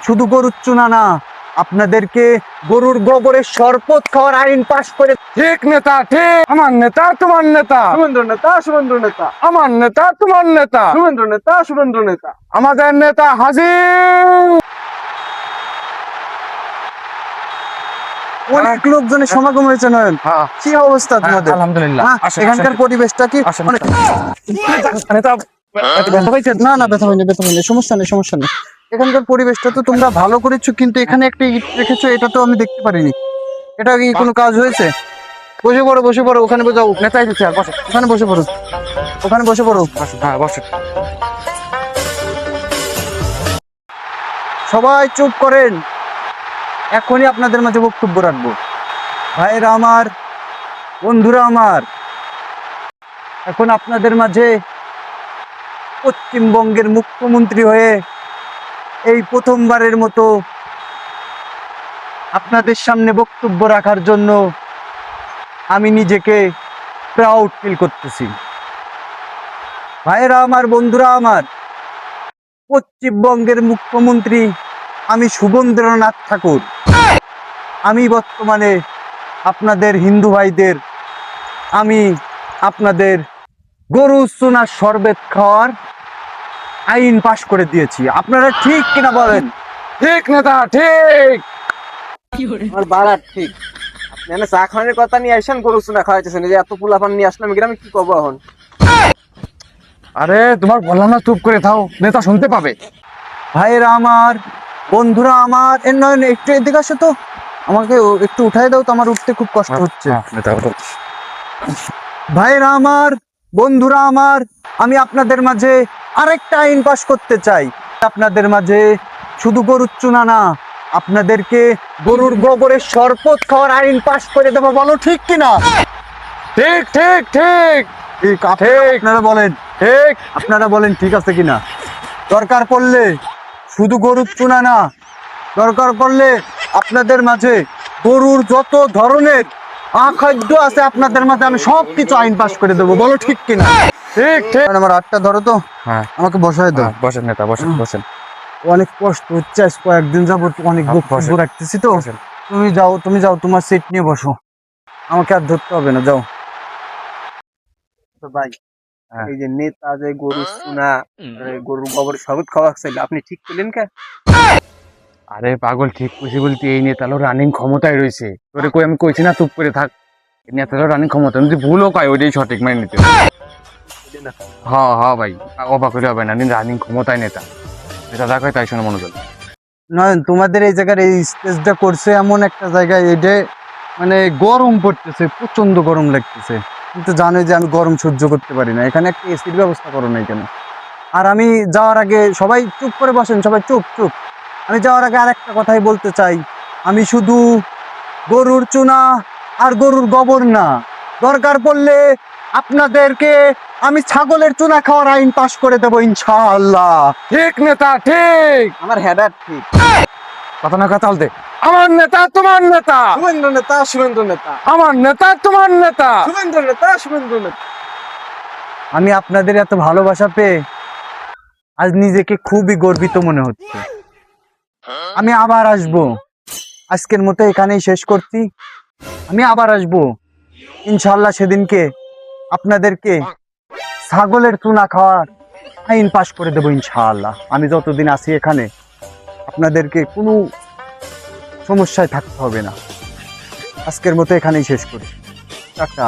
শুধু গরুর চুনা না, আপনাদেরকে গরুর গোবরের শরবত খাওয়ার আইন পাশ করে। ঠিক নেতা ঠিক, আমার নেতা তোমার নেতা, শুভেন্দ্র নেতা, শুভেন্দ্র নেতা, আমার নেতা তোমার নেতা, শুভেন্দ্র নেতা, শুভেন্দ্র নেতা। আমাদের নেতা হাজির। অনেক লোকজনের সমাগম হয়েছে নয়ন, হ্যাঁ, কি অবস্থা তোমাদের? আলহামদুলিল্লাহ। হ্যাঁ, আসেন, এখানকার আসেন। পরিবেশটা কি আসেন। অনেক- নেতা ব্যথা পাইছেন? না না, ব্যথা হয়নি, ব্যথা হয়নি, সমস্যা নেই, সমস্যা নেই। এখানকার পরিবেশটা তো তোমরা ভালো করেছো, কিন্তু এখানে একটা ইট রেখেছো, এটা তো আমি দেখতে পারিনি। এটা কি কোনো কাজ হয়েছে? বসে পড়ো, বসে পড়ো, ওখানে বোঝাও। নেতা এসেছে, আর বসে। ওখানে বসে পড়ো, ওখানে বসে পড়ো। হ্যাঁ, বসে। সবাই চুপ করেন, এখনই আপনাদের মাঝে বক্তব্য রাখবো। ভাইরা আমার, বন্ধুরা আমার, এখন আপনাদের মাঝে পশ্চিমবঙ্গের মুখ্যমন্ত্রী হয়ে এই প্রথমবারের মতো আপনাদের সামনে বক্তব্য রাখার জন্য আমি নিজেকে প্রাউড ফিল করতেছি। ভাইরা আমার, বন্ধুরা আমার, পশ্চিমবঙ্গের মুখ্যমন্ত্রী আমি সুবন্দ্রনাথ ঠাকুর। আমি বর্তমানে আপনাদের হিন্দু ভাইদের আমি আপনাদের গরু চুনার শরবত খাওয়ার আইন পাশ করে দিয়েছি। আপনারা ঠিক কিনা বলেন? ঠিক নেতা ঠিক। আমার বাড়ার ঠিক। আপনি এনে চা খাওয়ানোর কথা নিয়ে আসেন, গরু চুনা খাওয়াইতেছেন। এই যে এত পোলাপান নিয়ে আসলাম গ্রামে, কি করবো এখন? আরে তোমার বললাম না চুপ করে থাও, নেতা শুনতে পাবে। ভাইয়েরা আমার, বন্ধুরা আমার, এর নয় একটু এদিকে আসো তো, আমাকে একটু উঠাই দাও তো, আমার উঠতে খুব কষ্ট হচ্ছে। নেতা ভাইয়েরা আমার, বন্ধুরা আমার, আমি আপনাদের মাঝে আরেকটা আইন পাশ করতে চাই। আপনাদের মাঝে শুধু গরুর চুনা না, আপনাদেরকে গরুর গোবরের শরবত খাওয়ার আইন পাশ করে দেবো। বলো ঠিক কিনা? ঠিক ঠিক ঠিক ঠিক, ঠিক। আপনারা বলেন, ঠিক। আপনারা বলেন ঠিক আছে কিনা? দরকার পড়লে শুধু গরুর চুনা না, দরকার পড়লে আপনাদের মাঝে গরুর যত ধরনের আখাদ্য আছে আপনাদের মাঝে আমি সব কিছু আইন পাশ করে দেবো। বলো ঠিক কিনা? ঠিক ঠিক। আমার হাতটা ধরো তো, হ্যাঁ, আমাকে বসায় দাও। বসেন নেতা, বসেন বসেন অনেক কষ্ট হচ্ছে, আজ কয়েকদিন যাবত অনেক বক্তব্য বসেন। রাখতেছি তো। বসেন। তুমি যাও, তুমি যাও, তোমার সিট নিয়ে বসো, আমাকে আর ধরতে হবে না, যাও। তো ভাই, হ্যাঁ। এই যে নেতা যে গরু চুনা, গরুর গোবর শরবত খাওয়াচ্ছিল, আপনি ঠিক পেলেন কে? আরে পাগল, ঠিক কইছি বলতে এই নেতালো রানিং ক্ষমতায় রয়েছে। তোরে কই আমি কইছি না চুপ করে থাক। এই নেতালো রানিং ক্ষমতা, যদি ভুলও কয় ওইটাই সঠিক মানে নিতে হবে। হ্যাঁ হ্যাঁ ভাই, অবাক হলে হবে না, রানিং ক্ষমতায় নেতা। নেতা যা কয় তাই শোনো মনোযোগ। নয়ন, তোমাদের এই জায়গার এই স্টেজটা করছে এমন একটা জায়গায়, এটা মানে গরম পড়তেছে, প্রচন্ড গরম লাগতেছে, কিন্তু জানোই যে আমি গরম সহ্য করতে পারি না। এখানে একটা এসির ব্যবস্থা করো নাই কেন? আর আমি যাওয়ার আগে, সবাই চুপ করে বসেন, সবাই চুপ চুপ। আমি যাওয়ার আগে আর একটা কথাই বলতে চাই, আমি শুধু গরুর চুনা আর গরুর গোবর না, দরকার পড়লে আপনাদেরকে আমি ছাগলের চুনা খাওয়ার আইন পাশ করে দেবো ইনশাআল্লাহ। ঠিক নেতা ঠিক। আমার হেডার ঠিক। কথা না কথা বলতে, আমার নেতা তোমার নেতা, শুভেন্দ্র নেতা, শুভেন্দ্র নেতা, আমার নেতা তোমার নেতা। শুভেন্দ্র নেতা, শুভেন্দ্র নেতা। আমি আপনাদের এত ভালোবাসা পেয়ে আজ নিজেকে খুবই গর্বিত মনে হচ্ছে। আমি আবার আসবো, আজকের মতো এখানেই শেষ করছি। আমি আবার আসবো ইনশাআল্লাহ, সেদিনকে আপনাদেরকে ছাগলের চুনা খাওয়ার আইন পাশ করে দেবো ইনশাআল্লাহ। আমি যতদিন আছি এখানে আপনাদেরকে কোনো সমস্যায় থাকতে হবে না। আজকের মতো এখানেই শেষ করি, টাটা।